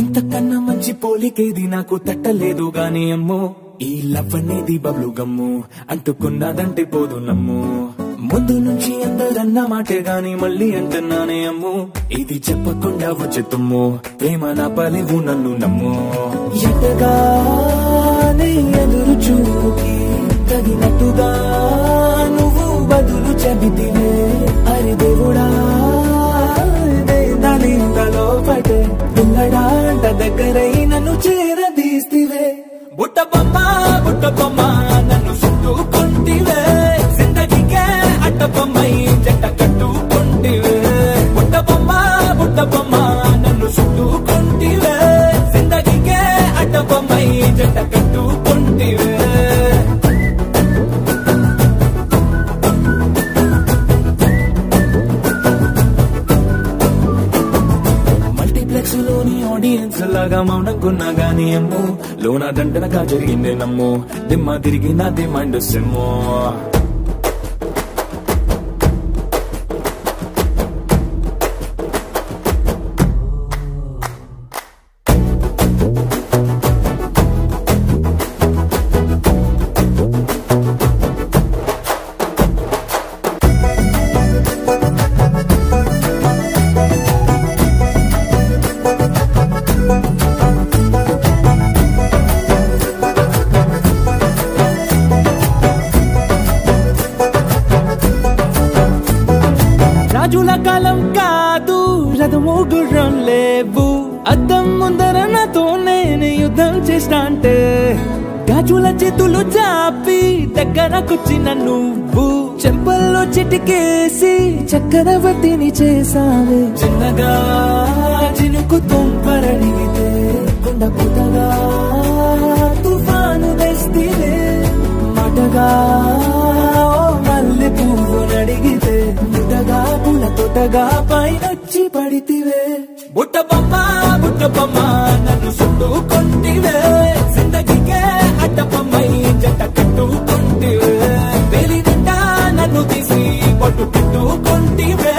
ఇంతకన్నా మంచి పోలికేది నాకు తట్టలేదు గాని అమ్మో, ఈ లవ్ అనేది బబ్లు గమ్ము అంటుకున్నదంటే పోదు నమ్ము. ముందు నుంచి అందరన్న మాటే గాని మళ్ళీ అంటున్నానే అమ్ము, ఇది చెప్పకుండా వచ్చే తుమ్ము, ప్రేమ నా పలివు నన్ను నమ్ము. ఎటగానే ఎదురు చూకి తగినట్టుగా నువ్వు బదులు చెబితివే, అరి దేవుడా దానింతలో పటే దుంగడాంట దగ్గరై నన్ను చేరదీస్తివే. బుట్ట బొమ్మ నన్ను చుట్టుకుంటివే, జిందగీకే అట్ట బొమ్మై జంట కట్టుకుంటివే. బుట్ట బొమ్మ నన్ను చుట్టుకుంటివే, జిందగీకే అట్ట బొమ్మై జంట కట్టుకుంటివే. మల్టీప్లెక్స్ లోని ఆడియన్స్ లాగా మౌనంకున్నా గానీ అమ్ము, లోన దండనగా జరిగిందే నమ్ము, దిమ్మ తిరిగి నా దిమ్మండు సిమ్ము. రాజుల కాలం కాదు, రథము గుర్రం లేవు, అద్దం ముందర నాతో నేను యుద్ధం చేస్తా అంటే, గాజుల చేతులు చాపి దగ్గరకొచ్చిన నువ్వు, చెంపల్లో చిటికేసి చక్రవర్తిని చేసావే. చిన్నగా చినుకు తుంపరడిగితే కొండ పుట్టగా తుఫాను తెస్తివే, మాటగా మల్లె పువ్వు నడిగితే ముటగా పుల తొటగా పైనొచ్చి పడితివే. బుట్ట బొమ్మ నన్ను చుట్టుకుంటివే, జిందగీకే అట్ట బొమ్మై జంట కట్టుకుంటివే. వేలి నిండా నన్ను తీసి పట్టు పెట్టుకుంటివే,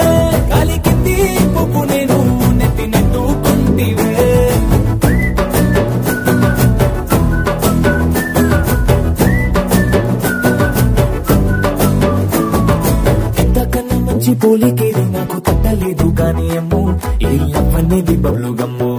కాలి కింది పువ్వు నేను నెత్తి నెట్టుకుంటివే. ఎంతకన్నా మంచి పోలికేది నాకు తట్టలేదు గానీ అమ్ము, ఈ లవ్ అనేది బబ్లు గమ్ము